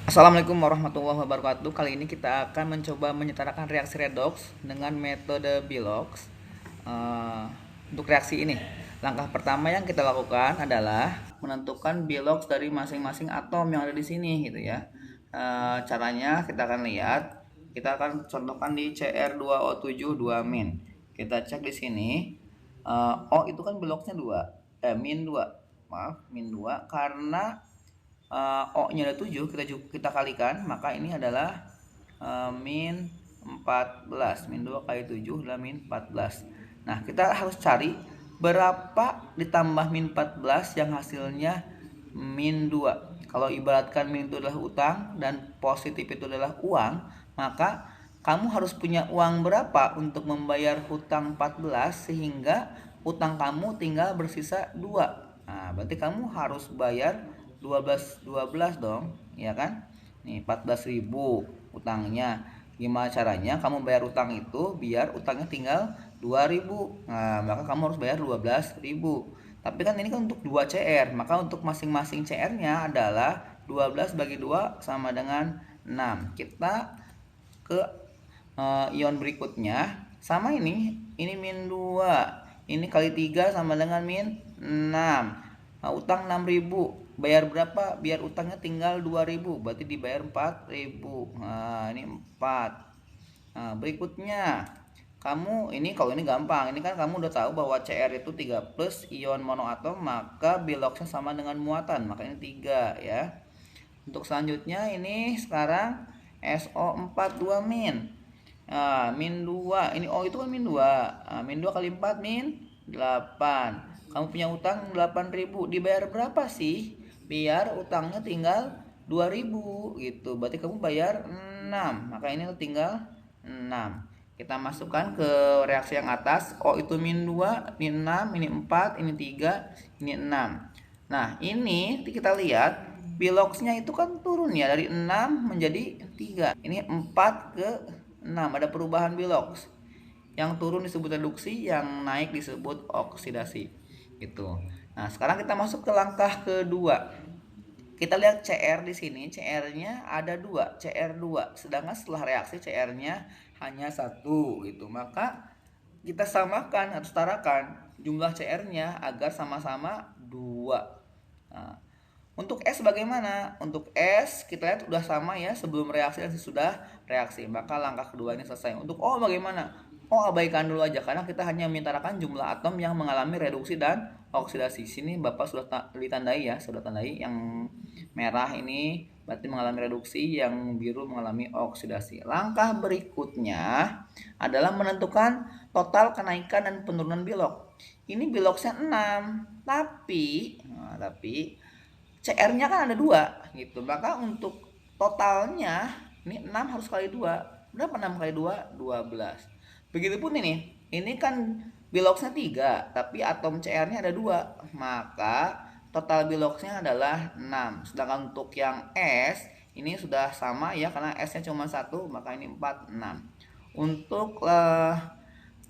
Assalamualaikum warahmatullahi wabarakatuh. Kali ini kita akan mencoba menyetarakan reaksi redox dengan metode Bilox. Eh, untuk reaksi ini, langkah pertama yang kita lakukan adalah menentukan Bilox dari masing-masing atom yang ada di sini, gitu ya. Caranya kita akan lihat, kita akan contohkan di Cr2O7 2-. Kita cek di sini, O itu kan Biloxnya 2, min 2, maaf, min 2 karena O-nya ada 7, kita kalikan, maka ini adalah min 14. Min 2 kali 7 adalah min 14. Nah, kita harus cari berapa ditambah min 14 yang hasilnya min 2. Kalau ibaratkan min itu adalah utang dan positif itu adalah uang, maka kamu harus punya uang berapa untuk membayar hutang 14 sehingga utang kamu tinggal bersisa 2. Nah, berarti kamu harus bayar 12 dong, ya kan? Nih 14.000 utangnya. Gimana caranya kamu bayar utang itu biar utangnya tinggal 2.000? Nah, maka kamu harus bayar 12.000. Tapi kan ini kan untuk 2 CR, maka untuk masing-masing CR-nya adalah 12 bagi 2 sama dengan 6. Kita ke ion berikutnya. Sama ini min 2. Ini kali 3 sama dengan min 6. Nah, utang 6.000. Bayar berapa? Biar utangnya tinggal 2.000. Berarti dibayar 4.000. Nah, ini 4. Nah, berikutnya. Kamu ini kalau ini gampang. Ini kan kamu udah tahu bahwa Cr itu 3 plus ion monoatom, maka Biloxnya sama dengan muatan. Maka ini 3 ya. Untuk selanjutnya ini sekarang SO4 2 min. Nah, min 2. Ini O itu kan min 2. Nah, min 2 kali 4 min 8. Kamu punya utang 8.000. Dibayar berapa sih? Biar utangnya tinggal 2.000 gitu. Berarti kamu bayar 6. Maka ini tinggal 6. Kita masukkan ke reaksi yang atas. O itu min 2, ini 6, ini 4, ini 3, ini 6. Nah, ini kita lihat Biloxnya itu kan turun ya dari 6 menjadi 3. Ini 4 ke 6, ada perubahan Bilox. Yang turun disebut reduksi, yang naik disebut oksidasi. Gitu. Nah, sekarang kita masuk ke langkah kedua. Kita lihat CR di sini, CR-nya ada 2, CR2. Sedangkan setelah reaksi CR-nya hanya 1 gitu. Maka kita samakan atau setarakan jumlah CR-nya agar sama-sama 2. Nah, untuk S bagaimana? Untuk S kita lihat sudah sama ya sebelum reaksi dan sesudah reaksi. Maka langkah kedua ini selesai. Untuk O bagaimana? O abaikan dulu aja karena kita hanya menyetarakan jumlah atom yang mengalami reduksi dan oksidasi. Sini Bapak sudah ditandai ya, sudah tandai yang merah ini berarti mengalami reduksi, yang biru mengalami oksidasi. Langkah berikutnya adalah menentukan total kenaikan dan penurunan Bilox. Ini Biloxnya 6, tapi CR-nya kan ada 2 gitu. Maka untuk totalnya ini 6 harus kali 2. Berapa 6 kali 2? 12. Begitupun ini kan Biloxnya 3, tapi atom CR-nya ada 2. Maka total Biloxnya adalah 6. Sedangkan untuk yang S ini sudah sama ya karena S-nya cuma 1, maka ini 4, 6. Untuk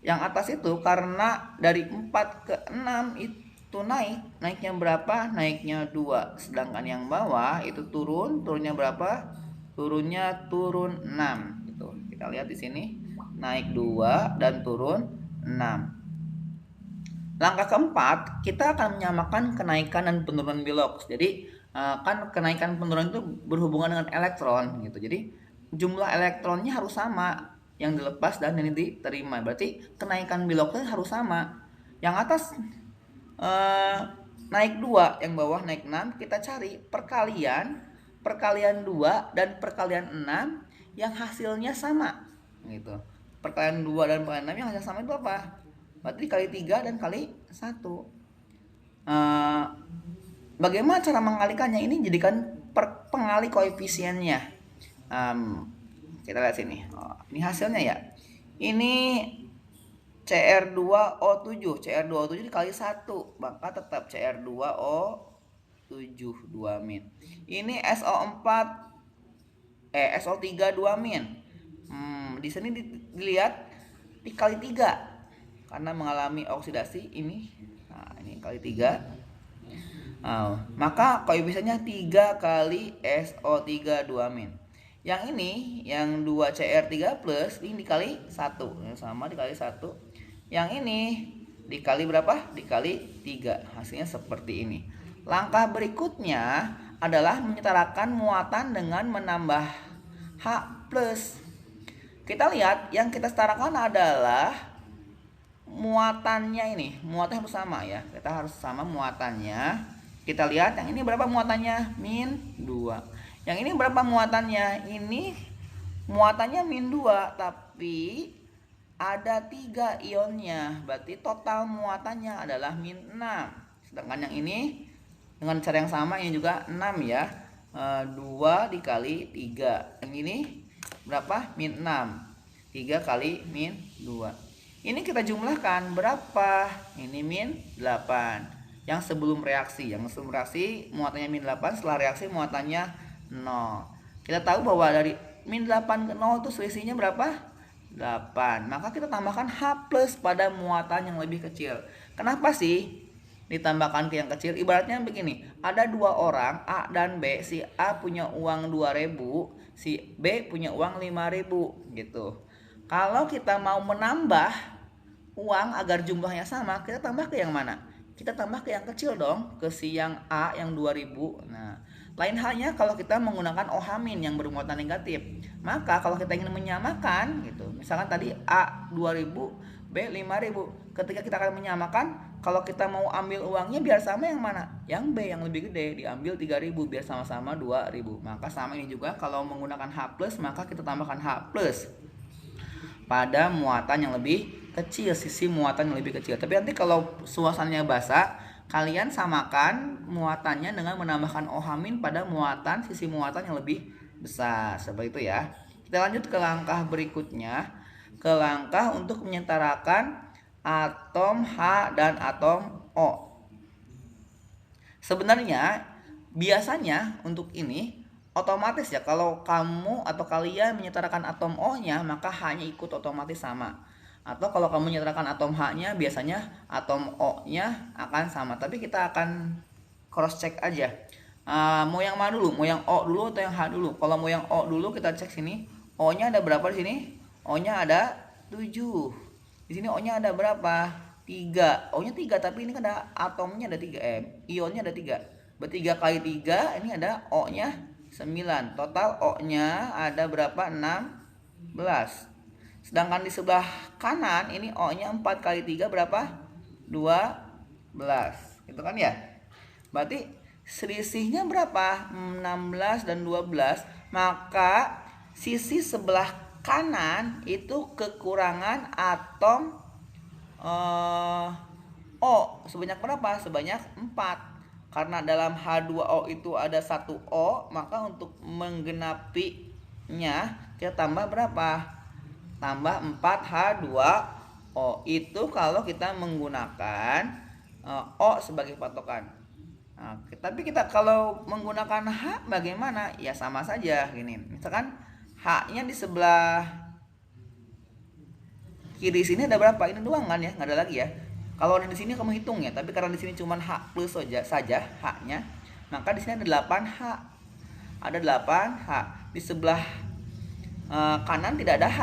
yang atas itu karena dari 4 ke 6 itu naiknya berapa? Naiknya 2. Sedangkan yang bawah itu turunnya berapa? Turun 6 gitu. Kita lihat di sini naik 2 dan turun 6. Langkah keempat, kita akan menyamakan kenaikan dan penurunan Bilox. Jadi kan kenaikan penurunan itu berhubungan dengan elektron gitu. Jadi jumlah elektronnya harus sama yang dilepas dan yang diterima. Berarti kenaikan Biloxnya harus sama. Yang atas naik 2, yang bawah naik 6. Kita cari perkalian 2 dan perkalian 6 yang hasilnya sama gitu. Perkalian 2 dan perkalian 6 yang hasilnya sama itu apa? Berarti kali 3 dan kali 1. Bagaimana cara mengalikannya? Ini jadikan pengali koefisiennya. Kita lihat sini. Ini hasilnya ya. Ini Cr2O7. Cr2O7 dikali 1. Maka tetap Cr2O7 2 min. Ini SO3 2 min. Di sini dilihat dikali 3 karena mengalami oksidasi ini. Nah, ini kali 3. Maka koefisiennya 3 kali SO3 2-. Yang ini, yang 2Cr3 plus, ini dikali 1. Sama dikali 1. Yang ini dikali berapa? Dikali 3. Hasilnya seperti ini. Langkah berikutnya adalah menyetarakan muatan dengan menambah H plus. Kita lihat yang kita setarakan adalah muatannya ini. Muatannya harus sama ya. Kita harus sama muatannya. Kita lihat yang ini berapa muatannya? -2. Yang ini berapa muatannya? Ini muatannya -2, tapi ada 3 ionnya. Berarti total muatannya adalah -6. Sedangkan yang ini dengan cara yang sama ini juga 6 ya. 2 dikali 3. Yang ini berapa? -6. 3 kali -2. Ini kita jumlahkan berapa? Ini -8. Yang sebelum reaksi. Yang sebelum reaksi muatannya -8, setelah reaksi muatannya 0. Kita tahu bahwa dari -8 ke 0 itu selisihnya berapa? 8. Maka kita tambahkan H plus pada muatan yang lebih kecil. Kenapa sih ditambahkan ke yang kecil? Ibaratnya begini, ada 2 orang A dan B. Si A punya uang 2.000, si B punya uang 5.000 gitu. Kalau kita mau menambah uang agar jumlahnya sama, kita tambah ke yang mana? Kita tambah ke yang kecil dong, ke si yang A yang 2.000. Nah, lain halnya kalau kita menggunakan OH- yang bermuatan negatif. Maka kalau kita ingin menyamakan gitu, misalkan tadi A 2.000, B 5.000. Ketika kita akan menyamakan, kalau kita mau ambil uangnya biar sama yang mana? Yang B yang lebih gede, diambil 3.000 biar sama-sama 2.000. Maka sama ini juga, kalau menggunakan H plus, maka kita tambahkan H plus pada muatan yang lebih kecil, sisi muatan yang lebih kecil. Tapi nanti kalau suasananya basah, kalian samakan muatannya dengan menambahkan OH- pada muatan, sisi muatan yang lebih besar. Seperti itu ya. Kita lanjut ke langkah berikutnya, ke langkah untuk menyetarakan atom H dan atom O. Sebenarnya biasanya untuk ini otomatis ya, kalau kamu atau kalian menyetarakan atom O-nya, maka H-nya ikut otomatis sama. Atau kalau kamu menyetarakan atom H-nya, biasanya atom O-nya akan sama. Tapi kita akan cross check aja. Mau yang mana dulu? Mau yang O dulu atau yang H dulu? Kalau mau yang O dulu, kita cek sini. O-nya ada berapa di sini? O-nya ada 7. Di sini O-nya ada berapa? 3. O-nya 3, tapi ini kan ada atomnya ada 3, ionnya ada 3. Berarti 3 kali 3, ini ada O-nya 9. Total O-nya ada berapa? 16. Sedangkan di sebelah kanan ini O-nya 4 kali 3 berapa? 12. Gitu kan ya? Berarti selisihnya berapa? 16 dan 12. Maka sisi sebelah kanan itu kekurangan atom O. Sebanyak berapa? Sebanyak 4. Karena dalam H2O itu ada 1 O, maka untuk menggenapinya kita tambah berapa? Tambah 4H2O. Itu kalau kita menggunakan O sebagai patokan. Nah, tapi kita kalau menggunakan H bagaimana? Ya sama saja gini. Misalkan H-nya di sebelah kiri sini ada berapa? Ini doang kan ya, nggak ada lagi ya. Kalau ada di sini kamu hitung ya, tapi karena di sini cuma H plus saja H-nya, maka di sini ada 8H. Ada 8H. Di sebelah kanan tidak ada H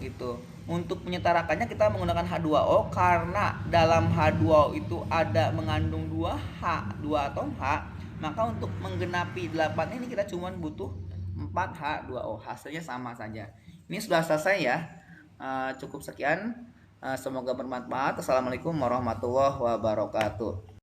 gitu. Untuk menyetarakannya kita menggunakan H2O karena dalam H2O itu ada mengandung 2H, 2 atom H, maka untuk menggenapi 8 ini kita cuma butuh 4H2O. Hasilnya sama saja. Ini sudah selesai ya. Cukup sekian. Semoga bermanfaat. Assalamualaikum warahmatullahi wabarakatuh.